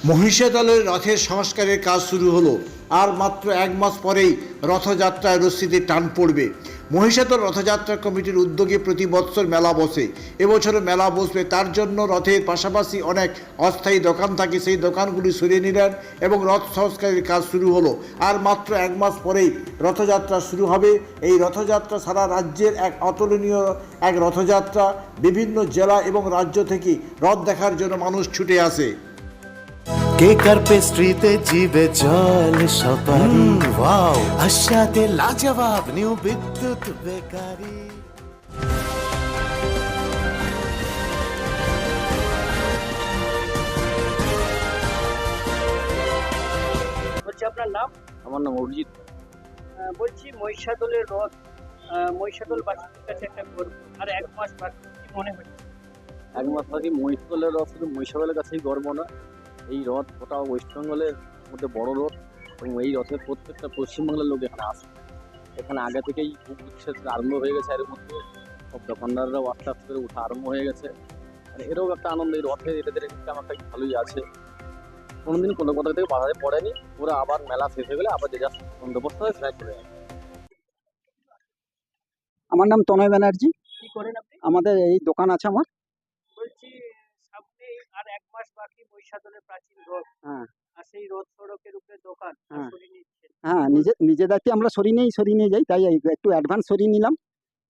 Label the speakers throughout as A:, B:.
A: মহিষাদলের রথের সংস্কারের কাজ শুরু হলো। আর মাত্র এক মাস পরেই রথযাত্রায় রশ্মিতে টান পড়বে। মহিষাদল রথযাত্রা কমিটির উদ্যোগে প্রতি বৎসর মেলা বসে। এবছরও মেলা বসবে, তার জন্য রথের পাশাপাশি অনেক অস্থায়ী দোকান থাকে, সেই দোকানগুলি সরিয়ে নিলেন এবং রথ সংস্কারের কাজ শুরু হলো। আর মাত্র এক মাস পরেই রথযাত্রা শুরু হবে। এই রথযাত্রা সারা রাজ্যের এক অতুলনীয় এক রথযাত্রা। বিভিন্ন জেলা এবং রাজ্য থেকে রথ দেখার জন্য মানুষ ছুটে আসে।
B: কেকার পেস্ট্রিতে জিবে জল সপারি ওয়াও আশাতে লাজবাব নিউ বিদ্যুৎ বেকারি।
C: বলছি আপনার নাম?
D: আমার নাম অরিজিৎ।
C: বলছি মহিষাদলের রথ, মহিষাদল বাসীর কাছে একটা গর্ব, আর এক মাস বাকি, কি মনে হচ্ছে?
D: এক মাস বাকি। মহিষাদলের রথ শুধু মহিষাদলের কাছেই গর্ব না, এই রথ গোটা ওয়েস্ট বেঙ্গলের মধ্যে বড় রথ এবং এই রথের প্রত্যেকটা পশ্চিমবাংলার লোক এখানে আসে। এখানে আগে থেকেই খুব উচ্ছেদ আরম্ভ হয়ে গেছে, এর মধ্যে সব দোকানদাররাও আস্তে আস্তে করে উঠা আরম্ভ হয়ে গেছে। আর এরও একটা আনন্দ, এই রথের এটাদের একটা আমার কাছে ভালোই আছে। কোনোদিন কোনো কথা থেকে বাধায় পড়েনি। ওরা আবার মেলা শেষ হয়ে গেলে আবার যে যা বন্দোবস্ত হয় সেটাই করে যায়।
E: আমার নাম তনয় ব্যানার্জি।
C: কি করেন আপনি?
E: আমাদের এই দোকান আছে আমার।
C: বলছি সামনে আর এক মাস বাকি মহিষাদলের প্রাচীন রথ,
E: হ্যাঁ
C: আর সেই রথ সড়কের উপরে দোকান
E: হ্যাঁ।
C: সরিয়ে নিচ্ছেন।
E: হ্যাঁ, নিজে দায়িত্বে আমরা সরিয়ে নিয়ে যাই, তাই একটু অ্যাডভান্স সরিয়ে নিলাম।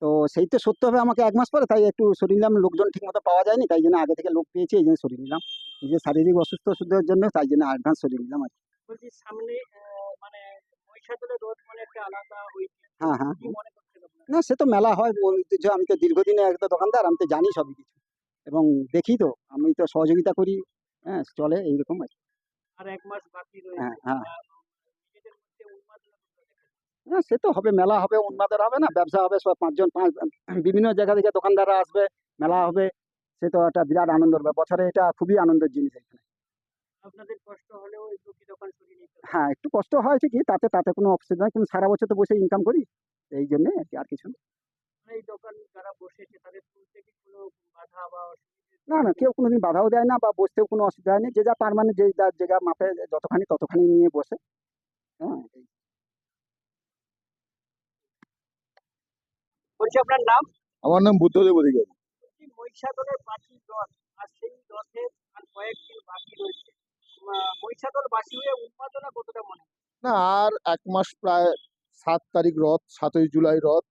E: তো সেই তো সত্য হবে আমাকে এক মাস পরে, তাই একটু সরিয়ে নিলাম। লোকজন ঠিক মতো পাওয়া যায়নি, তাই জন্য আগে থেকে লোক পেয়েছি, এই জন্য সরিয়ে নিলাম। নিজের শারীরিক অসুস্থতার জন্য তাই জন্য অ্যাডভান্স সরিয়ে নিলাম আর কি।
C: বলছি সামনে মানে মহিষাদলের রথ মানে একটা আলাদা ঐতিহ্য,
E: হ্যাঁ হ্যাঁ।
C: কি মনে করছেন আপনারা?
E: না, সে তো মেলা হয় ঐতিহ্য। আমি তো দীর্ঘদিনের একটা দোকানদার, আমি তো জানি সবই কিছু এবং দেখি তো, আমি তো সহযোগিতা করি। হ্যাঁ, চলে এইরকম আর কি।
C: আর এক মাস বাকি
E: হ্যাঁ
C: রয়েছে,
E: হ্যাঁ।
C: নিজেদের মধ্যে উন্মাদনা কোথায় দেখা যাচ্ছে?
E: না, সে তো হবে, মেলা হবে, উন্মাদের হবে না, ব্যবসা হবে, সব বিভিন্ন জায়গা থেকে দোকানদাররা আসবে, মেলা হবে। সে তো একটা বিরাট আনন্দের ব্যাপার। বছরে এটা খুবই আনন্দের জিনিস এখানে।
C: আপনাদের কষ্ট হলেও এই দুটি দোকান সরিয়ে নিতে হবে।
E: হ্যাঁ, একটু কষ্ট হয় ঠিকই, তাতে কোনো অসুবিধা নয়, কিন্তু সারা বছর তো বসে ইনকাম করি, এই জন্যে আর কি, আর কিছু না।
C: মানে এই দোকান যারা বসেছে তাদের তুলতে কি কোনো বাধা বা অসুবিধা?
E: না, কেউ কোনোদিন বাধাও দেয় না বা বসতেও কোনো অসুবিধা হয়নি। যে যা পারমানেন্ট, যে যার জায়গা মাপে যতখানি ততখানি নিয়ে বসে। হ্যাঁ।
C: বলছি আপনার নাম?
F: আমার নাম বুদ্ধদেব অধিকারী।
C: বলছি মহিষাদলের প্রাচীন রথ, আর সেই রথের আর কয়েকদিন বাকি রয়েছে, মহিষাদল বাসী হয়ে উন্মাদনা কতটা মনে হয়?
F: না, আর এক মাস, প্রায় 7 তারিখ রথ, 7ই জুলাই রথ।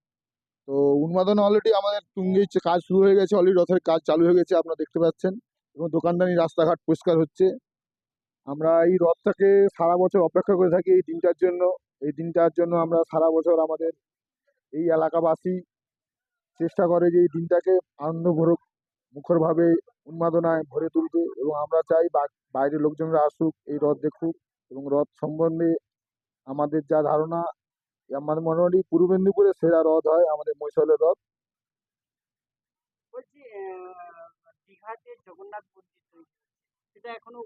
F: তো উন্মাদনা অলরেডি আমাদের তুঙ্গে কাজ শুরু হয়ে গেছে, অলরেডি রথের কাজ চালু হয়ে গেছে, আপনারা দেখতে পাচ্ছেন। এবং দোকানদানি, রাস্তাঘাট পরিষ্কার হচ্ছে। আমরা এই রথটাকে সারা বছর অপেক্ষা করে থাকি এই দিনটার জন্য। এই দিনটার জন্য আমরা সারা বছর আমাদের এই এলাকাবাসী চেষ্টা করে যে এই দিনটাকে আনন্দভরক মুখরভাবে উন্মাদনায় ভরে তুলতে। এবং আমরা চাই বাইরের লোকজনরা আসুক, এই রথ দেখুক এবং রথ সম্বন্ধে আমাদের যা ধারণা, আমাদের মোটামুটি পূর্ব মেদিনীপুরে সেরা রথ হয় আমাদের মহিষাদলের রথ।
C: বলছি দীঘাতে জগন্নাথ মন্দির তৈরি হচ্ছে, সেটা এখনো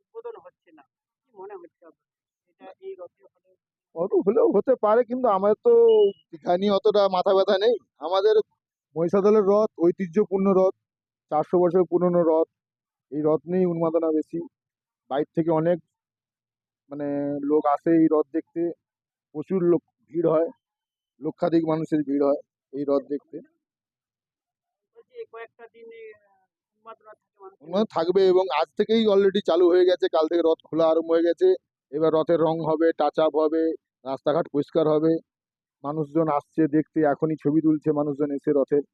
C: উদ্বোধন হচ্ছে না, কি মনে হচ্ছে আপনার? এটা এই রথে হলে
F: অত হলেও হতে পারে, কিন্তু আমাদের তো দীঘা নিয়ে অতটা মাথা ব্যথা নেই। আমাদের মহিষাদলের রথ ঐতিহ্যপূর্ণ রথ, 400 বছর পুরনো রথ। এই রথ নিয়েই উন্মাদনা বেশি। বাইরে থেকে অনেক লোক আসে এই রথ দেখতে। প্রচুর লোক ভিড় হয়, লক্ষাধিক মানুষের ভিড় হয় এই রথ দেখতে।
C: বলছি এই কয়েকটা দিনে উন্মাদনা থাকে মানুষের
F: উন্মাদনা থাকবে এবং আজ থেকেই অলরেডি চালু হয়ে গেছে। কাল থেকে রথ খোলা আরম্ভ হয়ে গেছে। এবার রথের রং হবে, টাচ আপ হবে, রাস্তাঘাট পরিষ্কার হবে। মানুষজন আসছে দেখতে, এখনই ছবি তুলছে মানুষজন এসে রথের।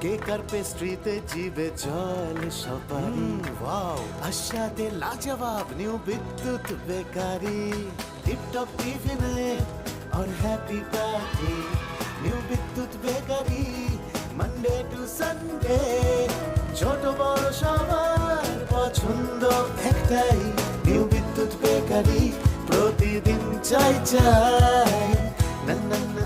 B: কেকার পেস্ট্রিতে জিবে জল সপারি ওয়াও আশাতে লাজবাব নিউ বিদ্যুৎ বেকারি। টিপটপ টিফিনে और हैप्पी पार्टी নিউ বিদ্যুৎ বেকারি। মানডে টু সানডে ছোট বড় সবার পছন্দ একটাই, নিউ বিদ্যুৎ বেকারি। বেকারি প্রতিদিন চাই চাই না না